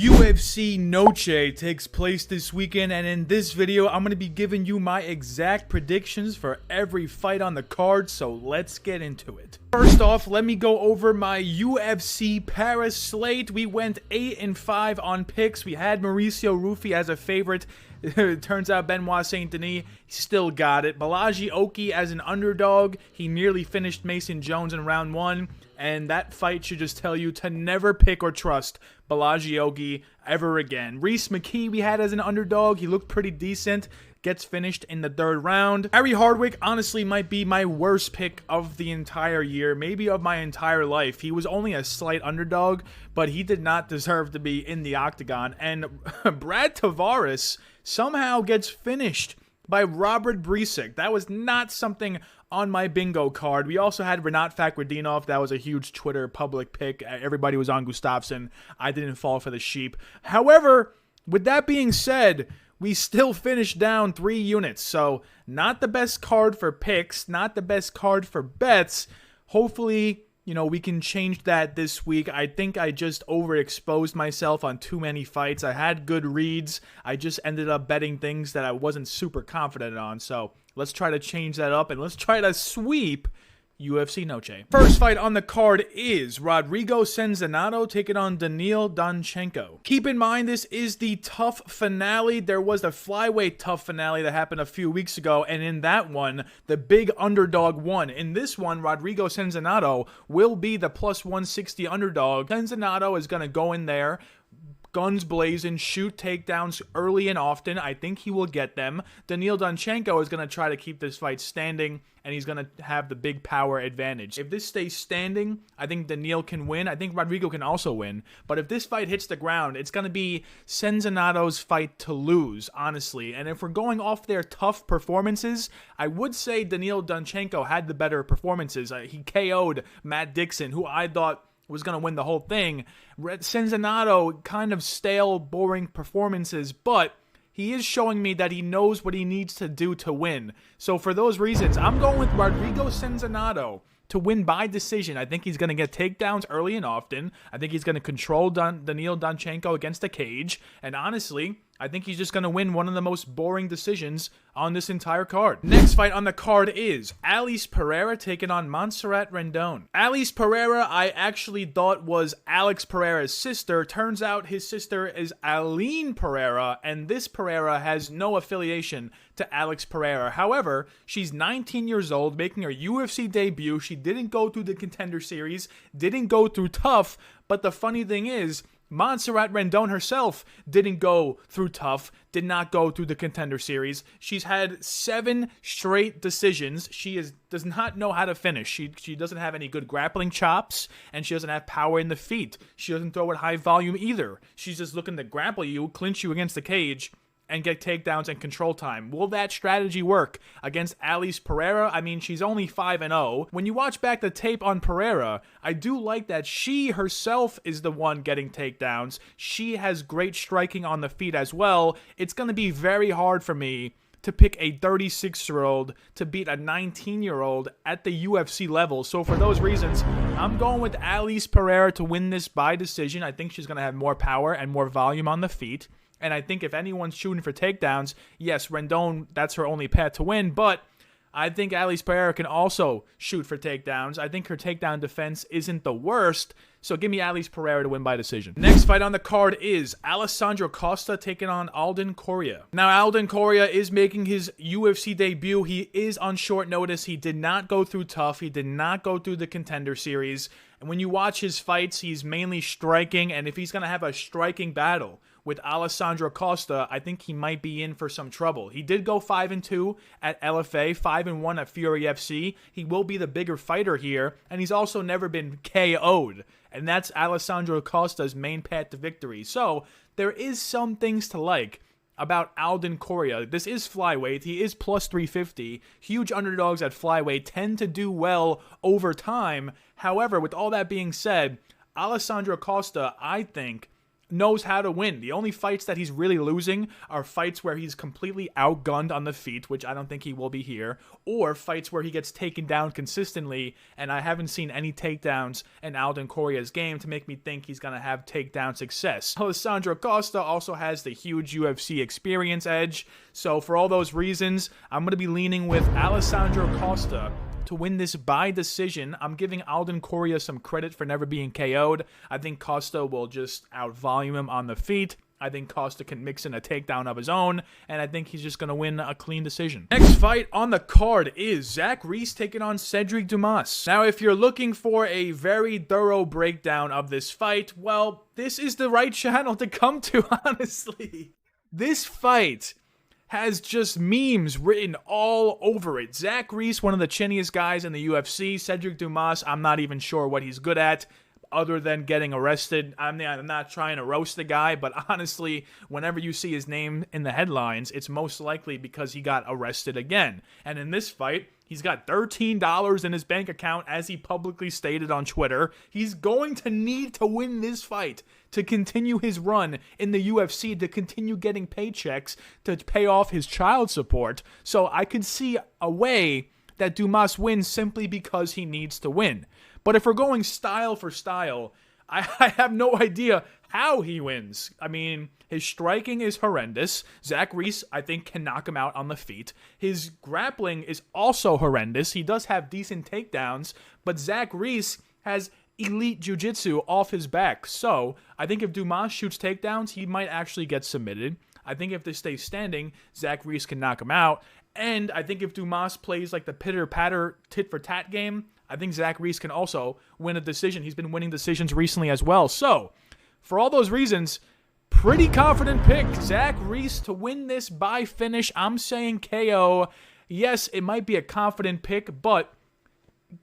UFC Noche takes place this weekend, and in this video, I'm going to be giving you my exact predictions for every fight on the card, so let's get into it. First off, let me go over my UFC Paris slate. We went 8-5 on picks. We had Mauricio Rufy as a favorite. It turns out Benoit Saint Denis still got it. Balaji Oki as an underdog. He nearly finished Mason Jones in round 1. And that fight should just tell you to never pick or trust Balaji Oki ever again. Reese McKee we had as an underdog. He looked pretty decent. Gets finished in the 3rd round. Harry Hardwick honestly might be my worst pick of the entire year, maybe of my entire life. He was only a slight underdog, but he did not deserve to be in the octagon. And Brad Tavares somehow gets finished by Robert Brisic. That was not something on my bingo card. We also had Renat Fakhretdinov. That was a huge Twitter public pick. Everybody was on Gustafsson. I didn't fall for the sheep. However, with that being said, we still finished down 3 units. So not the best card for picks, not the best card for bets. Hopefully, you know, we can change that this week. I think I just overexposed myself on too many fights. I had good reads. I just ended up betting things that I wasn't super confident on. So let's try to change that up and let's try to sweep UFC Noche. First fight on the card is Rodrigo Sezinando taking on Daniil Donchenko. Keep in mind, this is the tough finale. There was the flyweight tough finale that happened a few weeks ago, and in that one, the big underdog won. In this one, Rodrigo Sezinando will be the plus 160 underdog. Sezinando is going to go in there, guns blazing, shoot takedowns early and often. I think he will get them. Daniil Donchenko is going to try to keep this fight standing, and he's going to have the big power advantage. If this stays standing, I think Daniil can win. I think Rodrigo can also win. But if this fight hits the ground, it's going to be Senzinado's fight to lose, honestly. And if we're going off their tough performances, I would say Daniil Donchenko had the better performances. He KO'd Matt Dixon, who I thought was going to win the whole thing. Sezinando, kind of stale, boring performances, but he is showing me that he knows what he needs to do to win. So for those reasons, I'm going with Rodrigo Sezinando to win by decision. I think he's going to get takedowns early and often. I think he's going to control Daniil Donchenko against the cage. And honestly, I think he's just going to win one of the most boring decisions on this entire card. Next fight on the card is Alice Pereira taking on Montserrat Rendon. Alice Pereira, I actually thought was Alex Pereira's sister. Turns out his sister is Aline Pereira, and this Pereira has no affiliation to Alex Pereira. However, she's 19 years old, making her UFC debut. She didn't go through the Contender Series, didn't go through Tough, but the funny thing is, Montserrat Rendon herself didn't go through Tough, did not go through the Contender Series. She's had 7 straight decisions. She does not know how to finish. She doesn't have any good grappling chops, and she doesn't have power in the feet. She doesn't throw at high volume either. She's just looking to grapple you, clinch you against the cage, and get takedowns and control time. Will that strategy work against Alice Pereira? I mean, she's only 5-0. When you watch back the tape on Pereira, I do like that she herself is the one getting takedowns. She has great striking on the feet as well. It's going to be very hard for me to pick a 36-year-old to beat a 19-year-old at the UFC level. So for those reasons, I'm going with Alice Pereira to win this by decision. I think she's going to have more power and more volume on the feet. And I think if anyone's shooting for takedowns, yes, Rendon, that's her only path to win. But I think Alice Pereira can also shoot for takedowns. I think her takedown defense isn't the worst. So give me Alice Pereira to win by decision. Next fight on the card is Alessandro Costa taking on Alden Coria. Now, Alden Coria is making his UFC debut. He is on short notice. He did not go through Tough. He did not go through the Contender Series. And when you watch his fights, he's mainly striking. And if he's going to have a striking battle with Alessandro Costa, I think he might be in for some trouble. He did go 5-2 at LFA, 5-1 at Fury FC. He will be the bigger fighter here, and he's also never been KO'd. And that's Alessandro Costa's main path to victory. So there is some things to like about Alden Coria. This is flyweight. He is plus 350. Huge underdogs at flyweight tend to do well over time. However, with all that being said, Alessandro Costa, I think, knows how to win. The only fights that he's really losing are fights where he's completely outgunned on the feet, which I don't think he will be here, or fights where he gets taken down consistently, and I haven't seen any takedowns in Alden Coria's game to make me think he's going to have takedown success. Alessandro Costa also has the huge UFC experience edge, so for all those reasons, I'm going to be leaning with Alessandro Costa to win this by decision. I'm giving Alden Coria some credit for never being KO'd. I think Costa will just out-volume him on the feet. I think Costa can mix in a takedown of his own, and I think he's just going to win a clean decision. Next fight on the card is Zach Reese taking on Sedrique Dumas. Now, if you're looking for a very thorough breakdown of this fight, well, this is the right channel to come to, honestly. This fight has just memes written all over it. Zach Reese, one of the chinniest guys in the UFC. Sedrique Dumas, I'm not even sure what he's good at other than getting arrested. I'm not trying to roast the guy, but honestly, whenever you see his name in the headlines, it's most likely because he got arrested again. And in this fight, he's got $13 in his bank account, as he publicly stated on Twitter. He's going to need to win this fight to continue his run in the UFC, to continue getting paychecks, to pay off his child support. So I could see a way that Dumas wins simply because he needs to win. But if we're going style for style, I have no idea how he wins. I mean, his striking is horrendous. Zach Reese, I think, can knock him out on the feet. His grappling is also horrendous. He does have decent takedowns, but Zach Reese has elite jiu-jitsu off his back. So I think if Dumas shoots takedowns, he might actually get submitted. I think if this stays standing, Zach Reese can knock him out. And I think if Dumas plays like the pitter-patter tit-for-tat game, I think Zach Reese can also win a decision. He's been winning decisions recently as well. So, for all those reasons, pretty confident pick. Zach Reese to win this by finish. I'm saying KO. Yes, it might be a confident pick, but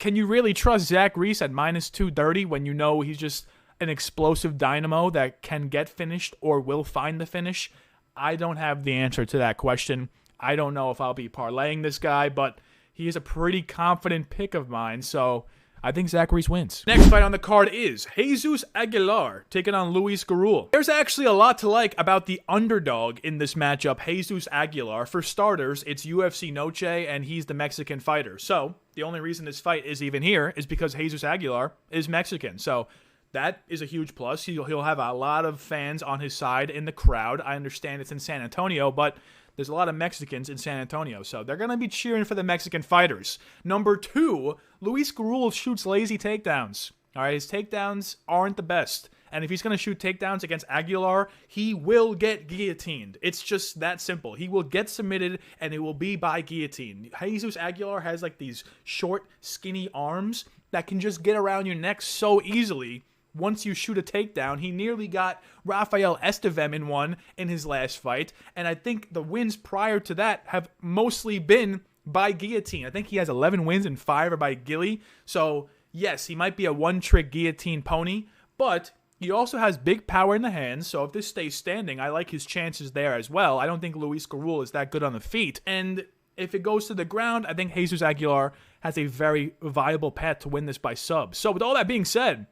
can you really trust Zach Reese at minus 230 when you know he's just an explosive dynamo that can get finished or will find the finish? I don't have the answer to that question. I don't know if I'll be parlaying this guy, but he is a pretty confident pick of mine, so I think Zach Reese wins. Next fight on the card is Jesus Aguilar taking on Luis Gurule. There's actually a lot to like about the underdog in this matchup, Jesus Aguilar. For starters, it's UFC Noche, and he's the Mexican fighter. So the only reason this fight is even here is because Jesus Aguilar is Mexican. So that is a huge plus. He'll have a lot of fans on his side in the crowd. I understand it's in San Antonio, but there's a lot of Mexicans in San Antonio, so they're going to be cheering for the Mexican fighters. Number 2, Luis Gurule shoots lazy takedowns. All right, his takedowns aren't the best. And if he's going to shoot takedowns against Aguilar, he will get guillotined. It's just that simple. He will get submitted, and it will be by guillotine. Jesus Aguilar has like these short, skinny arms that can just get around your neck so easily. Once you shoot a takedown, he nearly got Rafael Estevem in one in his last fight, and I think the wins prior to that have mostly been by guillotine. I think he has 11 wins and 5 are by ghillie, so yes, he might be a one-trick guillotine pony, but he also has big power in the hands, so if this stays standing, I like his chances there as well. I don't think Luis Gurule is that good on the feet, and if it goes to the ground, I think Jesus Aguilar has a very viable path to win this by sub. So with all that being said,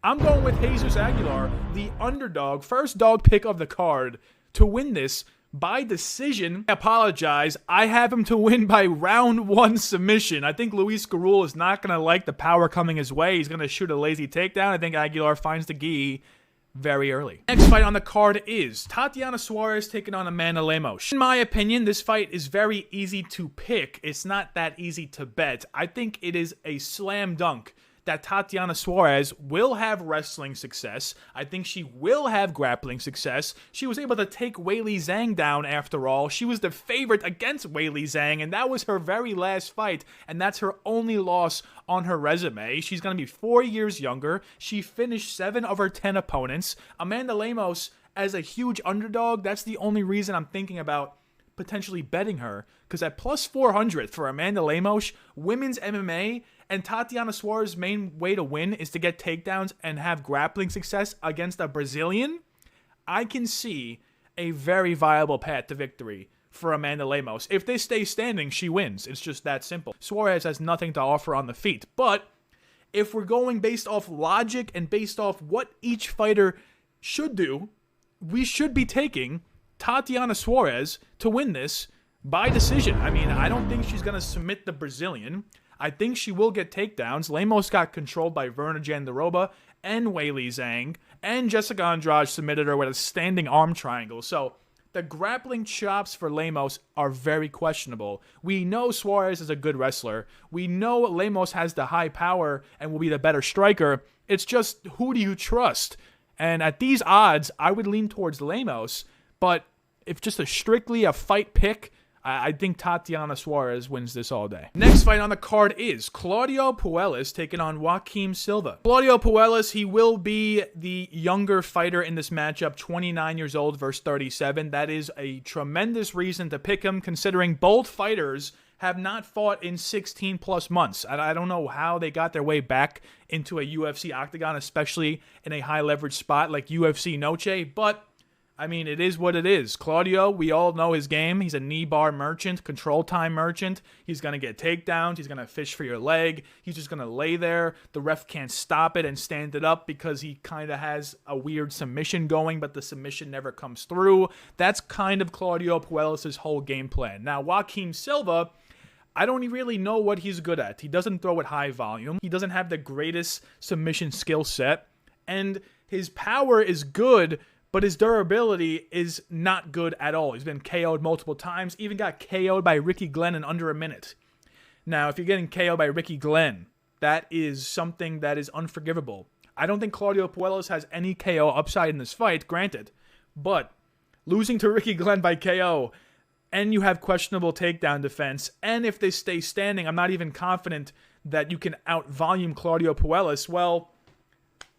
I'm going with Jesus Aguilar, the underdog, first dog pick of the card, to win this by decision. I apologize. I have him to win by round 1 submission. I think Luis Gurule is not going to like the power coming his way. He's going to shoot a lazy takedown. I think Aguilar finds the gi very early. Next fight on the card is Tatiana Suarez taking on Amanda Lemos. In my opinion, this fight is very easy to pick. It's not that easy to bet. I think it is a slam dunk that Tatiana Suarez will have wrestling success. I think she will have grappling success. She was able to take Weili Zhang down after all. She was the favorite against Weili Zhang, and that was her very last fight, and that's her only loss on her resume. She's going to be 4 years younger. She finished 7 of her 10 opponents. Amanda Lemos, as a huge underdog, that's the only reason I'm thinking about potentially betting her, because at plus 400 for Amanda Lemos, women's MMA, and Tatiana Suarez's main way to win is to get takedowns and have grappling success against a Brazilian, I can see a very viable path to victory for Amanda Lemos. If they stay standing, she wins. It's just that simple. Suarez has nothing to offer on the feet, but if we're going based off logic and based off what each fighter should do, we should be taking Tatiana Suarez to win this by decision. I mean, I don't think she's going to submit the Brazilian. I think she will get takedowns. Lemos got controlled by Verna Jandiroba and Weili Zhang, and Jessica Andrade submitted her with a standing arm triangle. So the grappling chops for Lemos are very questionable. We know Suarez is a good wrestler. We know Lemos has the high power and will be the better striker. It's just, who do you trust? And at these odds, I would lean towards Lemos. But if just strictly a fight pick, I think Tatiana Suarez wins this all day. Next fight on the card is Claudio Puelles taking on Joaquim Silva. Claudio Puelles, he will be the younger fighter in this matchup, 29 years old versus 37. That is a tremendous reason to pick him, considering both fighters have not fought in 16 plus months. I don't know how they got their way back into a UFC octagon, especially in a high leverage spot like UFC Noche, but I mean, it is what it is. Claudio, we all know his game. He's a knee bar merchant, control time merchant. He's going to get takedowns. He's going to fish for your leg. He's just going to lay there. The ref can't stop it and stand it up because he kind of has a weird submission going, but the submission never comes through. That's kind of Claudio Puelles' whole game plan. Now, Joaquim Silva, I don't really know what he's good at. He doesn't throw at high volume. He doesn't have the greatest submission skill set. And his power is good, but his durability is not good at all. He's been KO'd multiple times, even got KO'd by Ricky Glenn in under a minute. Now, if you're getting KO'd by Ricky Glenn, that is something that is unforgivable. I don't think Claudio Puelles has any KO upside in this fight, granted. But losing to Ricky Glenn by KO, and you have questionable takedown defense, and if they stay standing, I'm not even confident that you can out-volume Claudio Puelles. Well,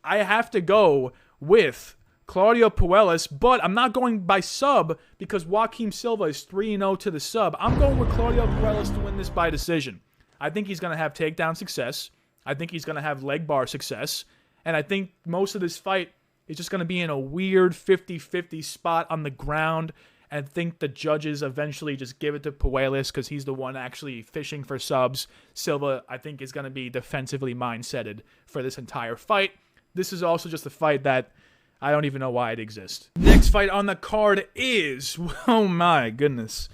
I have to go with Claudio Puelles, but I'm not going by sub because Joaquim Silva is 3-0 to the sub. I'm going with Claudio Puelles to win this by decision. I think he's going to have takedown success. I think he's going to have leg bar success. And I think most of this fight is just going to be in a weird 50-50 spot on the ground. And I think the judges eventually just give it to Puelles because he's the one actually fishing for subs. Silva, I think, is going to be defensively mindseted for this entire fight. This is also just a fight that I don't even know why it exists. Next fight on the card is, oh my goodness.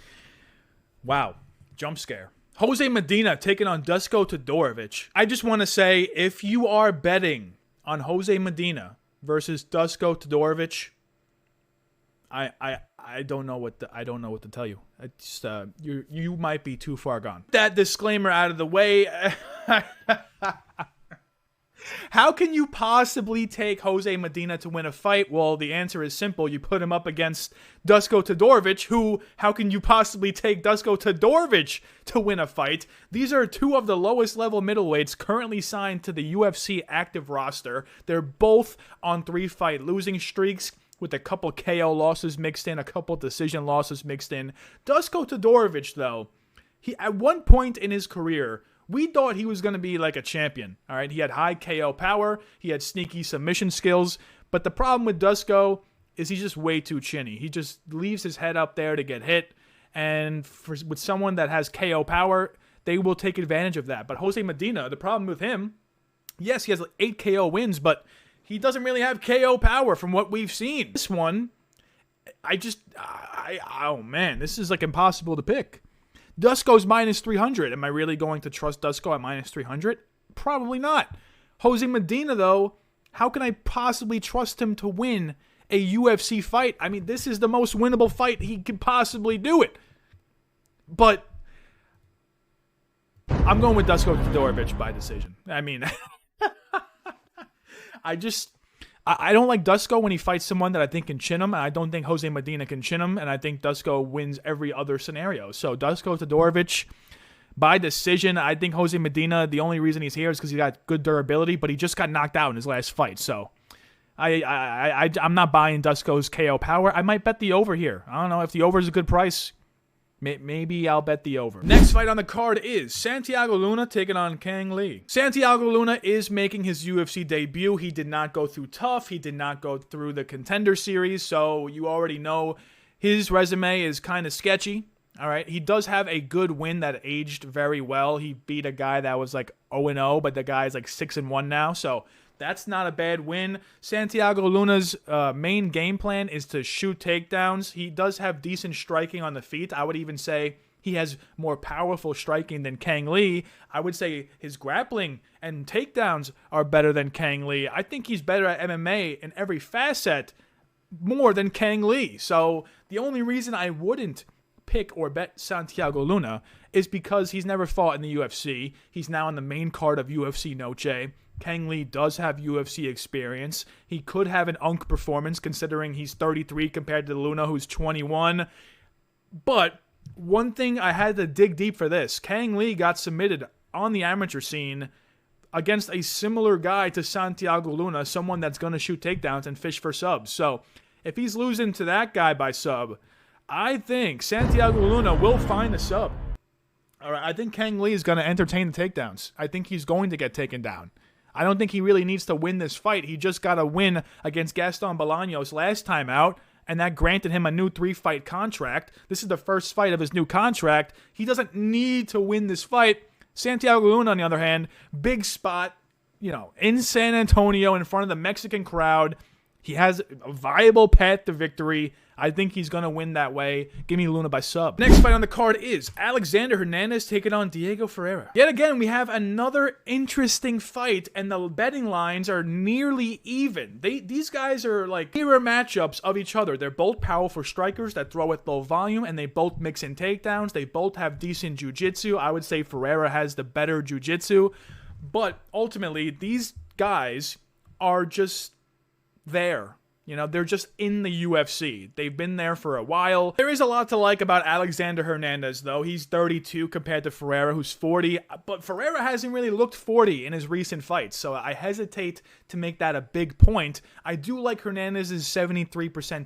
Wow, jump scare. Jose Medina taking on Dusko Todorovic. I just want to say, if you are betting on Jose Medina versus Dusko Todorovic, I don't know what to tell you. It's just, you might be too far gone. That disclaimer out of the way. How can you possibly take Jose Medina to win a fight? Well, the answer is simple. You put him up against Dusko Todorovic, who, how can you possibly take Dusko Todorovic to win a fight? These are two of the lowest level middleweights currently signed to the UFC active roster. They're both on 3-fight losing streaks with a couple KO losses mixed in, a couple decision losses mixed in. Dusko Todorovic, though, he at one point in his career, we thought he was going to be like a champion, all right? He had high KO power. He had sneaky submission skills. But the problem with Dusko is he's just way too chinny. He just leaves his head up there to get hit. And with someone that has KO power, they will take advantage of that. But Jose Medina, the problem with him, yes, he has 8 KO wins, but he doesn't really have KO power from what we've seen. This one, oh man, this is like impossible to pick. Dusko's minus 300. Am I really going to trust Dusko at minus 300? Probably not. Jose Medina, though, how can I possibly trust him to win a UFC fight? I mean, this is the most winnable fight he could possibly do it. But I'm going with Dusko Todorovic by decision. I mean, I don't like Dusko when he fights someone that I think can chin him, and I don't think Jose Medina can chin him, and I think Dusko wins every other scenario. So Dusko Todorovic by decision. I think Jose Medina, the only reason he's here is because he got good durability, but he just got knocked out in his last fight. So I'm not buying Dusko's KO power. I might bet the over here. I don't know if the over is a good price. Maybe I'll bet the over. Next fight on the card is Santiago Luna taking on Quang Lee. Santiago Luna is making his UFC debut. He did not go through tough. He did not go through the Contender Series, so you already know his resume is kind of sketchy. All right, he does have a good win that aged very well. He beat a guy that was like 0-0, but the guy is like 6-1 now, so That's not a bad win. Santiago Luna's main game plan is to shoot takedowns. He does have decent striking on the feet. I would even say he has more powerful striking than Quang Le. I would say his grappling and takedowns are better than Quang Le. I think he's better at MMA in every facet more than Quang Le. So the only reason I wouldn't pick or bet Santiago Luna is because he's never fought in the UFC. He's now on the main card of UFC Noche. Quang Le does have UFC experience. He could have an unk performance considering he's 33 compared to Luna, who's 21. But one thing I had to dig deep for this, Quang Le got submitted on the amateur scene against a similar guy to Santiago Luna, someone that's going to shoot takedowns and fish for subs. So if he's losing to that guy by sub, I think Santiago Luna will find a sub. All right, I think Quang Le is going to entertain the takedowns. I think he's going to get taken down. I don't think he really needs to win this fight. He just got a win against Gaston Bolaños last time out, and that granted him a new 3-fight contract. This is the first fight of his new contract. He doesn't need to win this fight. Santiago Luna, on the other hand, big spot, in San Antonio in front of the Mexican crowd. He has a viable path to victory. I think he's going to win that way. Give me Luna by sub. Next fight on the card is Alexander Hernandez taking on Diego Ferreira. Yet again, we have another interesting fight, and the betting lines are nearly even. These guys are like mirror matchups of each other. They're both powerful strikers that throw at low volume, and they both mix in takedowns. They both have decent jiu-jitsu. I would say Ferreira has the better jiu-jitsu. But ultimately, these guys are just there. They're just in the UFC. They've been there for a while. There is a lot to like about Alexander Hernandez, though. He's 32 compared to Ferreira, who's 40. But Ferreira hasn't really looked 40 in his recent fights, so I hesitate to make that a big point. I do like Hernandez's 73%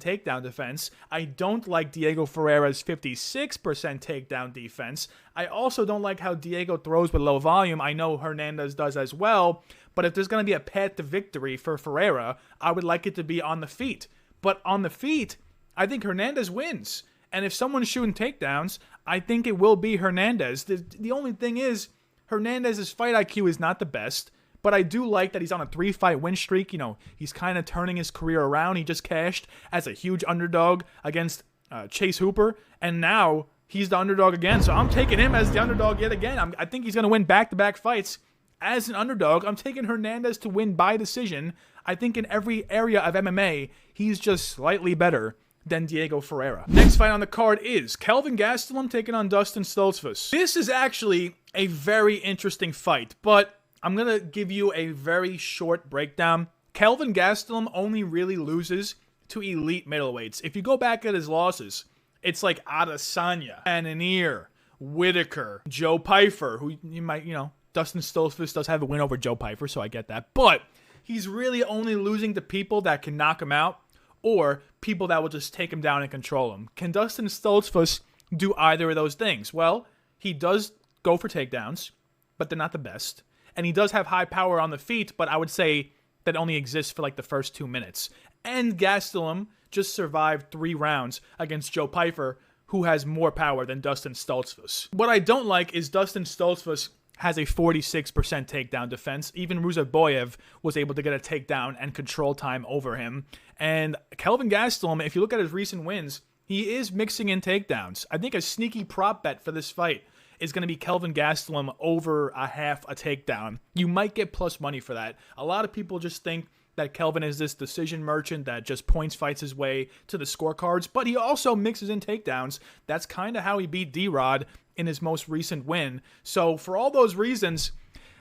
takedown defense. I don't like Diego Ferreira's 56% takedown defense. I also don't like how Diego throws with low volume. I know Hernandez does as well. But if there's going to be a path to victory for Ferreira, I would like it to be on the feet. But on the feet, I think Hernandez wins. And if someone's shooting takedowns, I think it will be Hernandez. The only thing is, Hernandez's fight IQ is not the best. But I do like that he's on a 3-fight win streak. He's kind of turning his career around. He just cashed as a huge underdog against Chase Hooper. And now he's the underdog again. So I'm taking him as the underdog yet again. I think he's going to win back-to-back fights. As an underdog, I'm taking Hernandez to win by decision. I think in every area of MMA, he's just slightly better than Diego Ferreira. Next fight on the card is Kelvin Gastelum taking on Dustin Stoltzfus. This is actually a very interesting fight, but I'm going to give you a very short breakdown. Kelvin Gastelum only really loses to elite middleweights. If you go back at his losses, it's like Adesanya, Cannonier, Whitaker, Joe Pyfer, who you might, Dustin Stoltzfus does have a win over Joe Pyfer, so I get that. But he's really only losing to people that can knock him out or people that will just take him down and control him. Can Dustin Stoltzfus do either of those things? Well, he does go for takedowns, but they're not the best. And he does have high power on the feet, but I would say that only exists for like the first 2 minutes. And Gastelum just survived 3 rounds against Joe Pyfer, who has more power than Dustin Stoltzfus. What I don't like is Dustin Stoltzfus has a 46% takedown defense. Even Ruzaboyev was able to get a takedown and control time over him. And Kelvin Gastelum, if you look at his recent wins, he is mixing in takedowns. I think a sneaky prop bet for this fight is going to be Kelvin Gastelum over a half a takedown. You might get plus money for that. A lot of people just think that Kelvin is this decision merchant that just points fights his way to the scorecards, but he also mixes in takedowns. That's kind of how he beat D-Rod in his most recent win. So for all those reasons,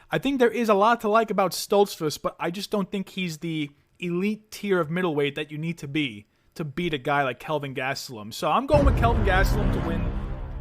I think there is a lot to like about Stoltzfus, but I just don't think he's the elite tier of middleweight that you need to beat a guy like Kelvin Gastelum. So I'm going with Kelvin Gastelum to win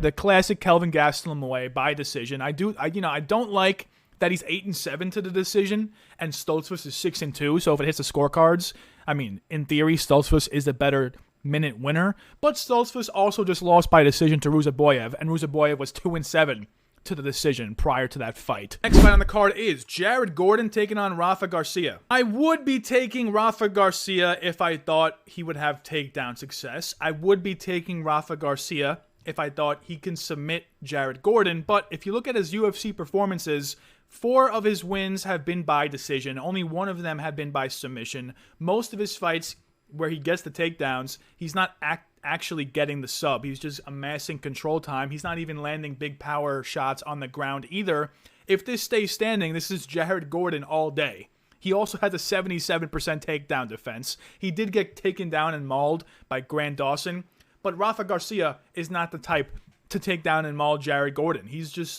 the classic Kelvin Gastelum way by decision. I don't like that he's 8-7 to the decision, and Stoltzfus is 6-2. So if it hits the scorecards, in theory, Stoltzfus is the better minute winner. But Stoltzfus also just lost by decision to Ruzaboyev, and Ruzaboyev was 2-7 to the decision prior to that fight. Next fight on the card is Jared Gordon taking on Rafa Garcia. I would be taking Rafa Garcia if I thought he would have takedown success. I would be taking Rafa Garcia if I thought he can submit Jared Gordon. But if you look at his UFC performances, 4 of his wins have been by decision. Only 1 of them have been by submission. Most of his fights where he gets the takedowns, he's not actually getting the sub. He's just amassing control time. He's not even landing big power shots on the ground either. If this stays standing, this is Jared Gordon all day. He also has a 77% takedown defense. He did get taken down and mauled by Grant Dawson, but Rafa Garcia is not the type to take down and maul Jared Gordon. He's just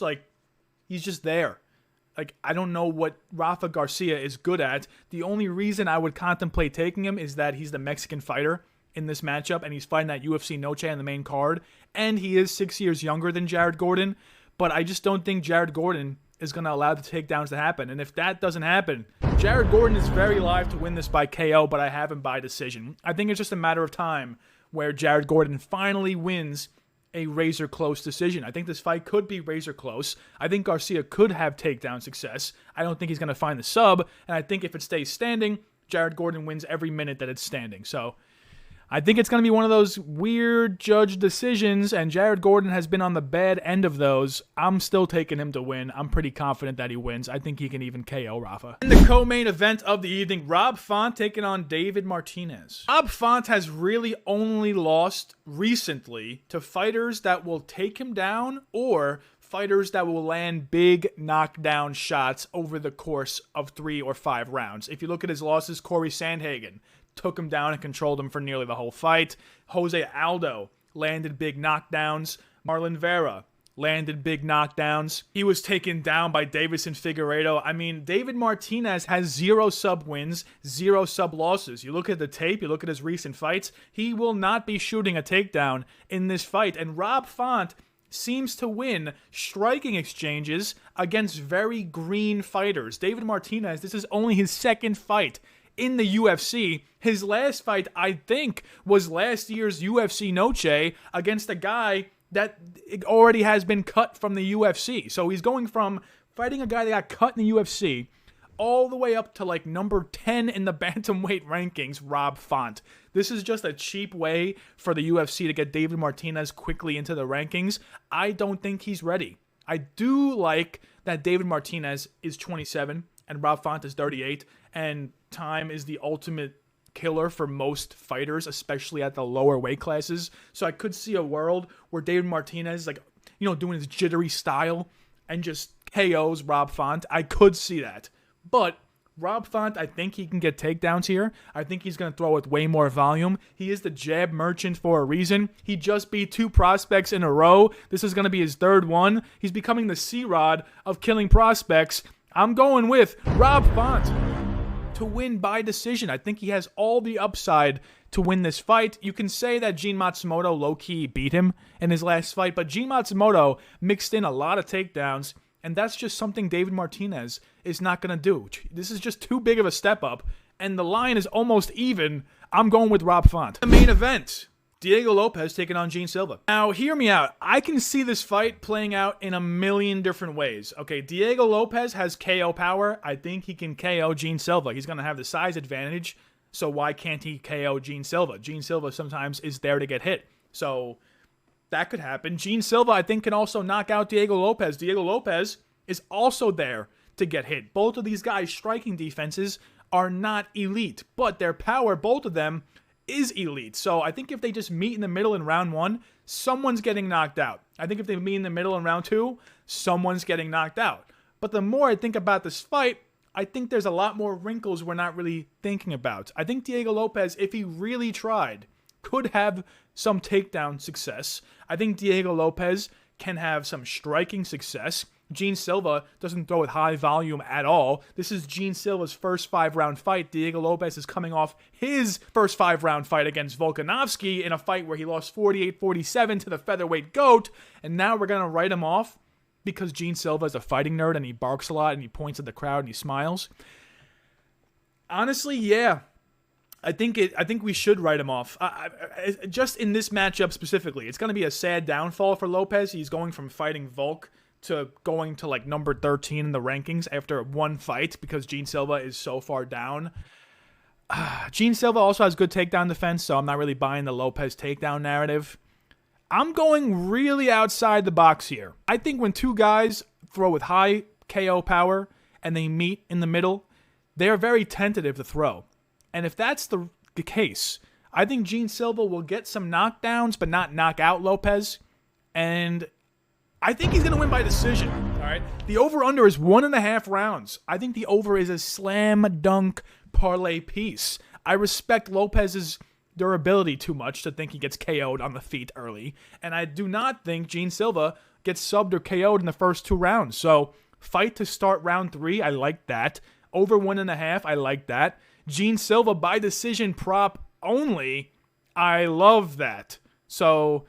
there. Like, I don't know what Rafa Garcia is good at. The only reason I would contemplate taking him is that he's the Mexican fighter in this matchup, and he's fighting at UFC Noche on the main card, and he is 6 years younger than Jared Gordon, but I just don't think Jared Gordon is going to allow the takedowns to happen. And if that doesn't happen, Jared Gordon is very live to win this by KO, but I have him by decision. I think it's just a matter of time where Jared Gordon finally wins a razor-close decision. I think this fight could be razor-close. I think Garcia could have takedown success. I don't think he's going to find the sub, and I think if it stays standing, Jared Gordon wins every minute that it's standing. So I think it's going to be one of those weird judge decisions, and Jared Gordon has been on the bad end of those. I'm still taking him to win. I'm pretty confident that he wins. I think he can even KO Rafa. In the co-main event of the evening, Rob Font taking on David Martinez. Rob Font has really only lost recently to fighters that will take him down or fighters that will land big knockdown shots over the course of 3 or 5 rounds. If you look at his losses, Corey Sandhagen took him down and controlled him for nearly the whole fight. Jose Aldo landed big knockdowns. Marlon Vera landed big knockdowns. He was taken down by Davison Figueiredo. I mean, David Martinez has 0 sub wins, 0 sub losses. You look at the tape, you look at his recent fights, he will not be shooting a takedown in this fight. And Rob Font seems to win striking exchanges against very green fighters. David Martinez, this is only his 2nd fight in the UFC. His last fight, I think, was last year's UFC Noche against a guy that already has been cut from the UFC. So he's going from fighting a guy that got cut in the UFC all the way up to like number 10 in the bantamweight rankings, Rob Font. This is just a cheap way for the UFC to get David Martinez quickly into the rankings. I don't think he's ready. I do like that David Martinez is 27 and Rob Font is 38, and time is the ultimate killer for most fighters, especially at the lower weight classes. So I could see a world where David Martinez, like, you know, doing his jittery style and just KOs Rob Font. I could see that. But Rob Font, I think he can get takedowns here. I think he's going to throw with way more volume. He is the jab merchant for a reason. He just beat 2 prospects in a row. This is going to be his 3rd one. He's becoming the C-Rod of killing prospects. I'm going with Rob Font to win by decision. I think he has all the upside to win this fight. You can say that Gene Matsumoto low-key beat him in his last fight, but Gene Matsumoto mixed in a lot of takedowns, and that's just something David Martinez is not going to do. This is just too big of a step up, and the line is almost even. I'm going with Rob Font. The main event, Diego Lopes taking on Gene Silva. Now, hear me out. I can see this fight playing out in a million different ways. Okay, Diego Lopes has KO power. I think he can KO Gene Silva. He's going to have the size advantage, so why can't he KO Gene Silva? Gene Silva sometimes is there to get hit, so that could happen. Gene Silva, I think, can also knock out Diego Lopes. Diego Lopes is also there to get hit. Both of these guys' striking defenses are not elite, but their power, both of them, is elite. So I think if they just meet in the middle in round 1, someone's getting knocked out. I think if they meet in the middle in round 2, someone's getting knocked out. But the more I think about this fight, I think there's a lot more wrinkles we're not really thinking about. I think Diego Lopes, if he really tried, could have some takedown success. I think Diego Lopes can have some striking success. Gene Silva doesn't throw with high volume at all. This is Gene Silva's first 5-round fight. Diego Lopes is coming off his first 5-round fight against Volkanovski in a fight where he lost 48-47 to the featherweight GOAT. And now we're going to write him off because Gene Silva is a fighting nerd and he barks a lot and he points at the crowd and he smiles. Honestly, yeah. I think we should write him off. Just in this matchup specifically, it's going to be a sad downfall for Lopes. He's going from fighting Volk to going to like number 13 in the rankings after one fight because Gene Silva is so far down. Gene Silva also has good takedown defense, so I'm not really buying the Lopes takedown narrative. I'm going really outside the box here. I think when 2 guys throw with high KO power and they meet in the middle, they're very tentative to throw. And if that's the case, I think Gene Silva will get some knockdowns, but not knock out Lopes. And I think he's going to win by decision. All right. The over-under is 1.5 rounds. I think the over is a slam dunk parlay piece. I respect Lopez's durability too much to think he gets KO'd on the feet early. And I do not think Gene Silva gets subbed or KO'd in the first 2 rounds. So fight to start round 3. I like that. Over 1.5. I like that. Gene Silva by decision prop only. I love that. So,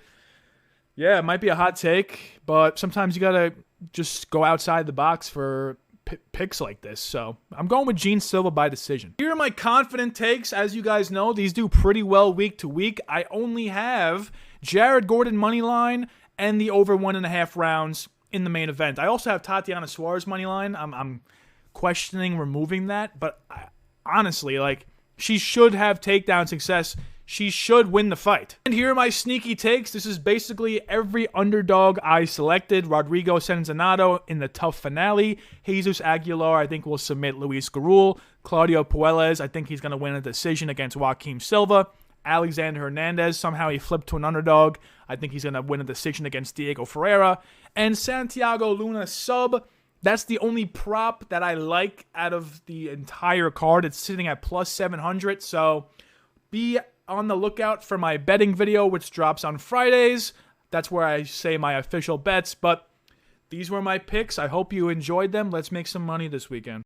yeah, it might be a hot take, but sometimes you got to just go outside the box for picks like this. So I'm going with Gene Silva by decision. Here are my confident takes. As you guys know, these do pretty well week to week. I only have Jared Gordon money line and the over 1.5 rounds in the main event. I also have Tatiana Suarez money line. I'm questioning removing that, but honestly, like, she should have takedown success. She should win the fight. And here are my sneaky takes. This is basically every underdog I selected. Rodrigo Sezinando in the tough finale. Jesus Aguilar, I think, will submit Luis Gurule. Claudio Puelles, I think he's going to win a decision against Joaquim Silva. Alexander Hernandez, somehow he flipped to an underdog. I think he's going to win a decision against Diego Ferreira. And Santiago Luna sub. That's the only prop that I like out of the entire card. It's sitting at plus 700. So be on the lookout for my betting video, which drops on Fridays. That's where I say my official bets. But these were my picks. I hope you enjoyed them. Let's make some money this weekend.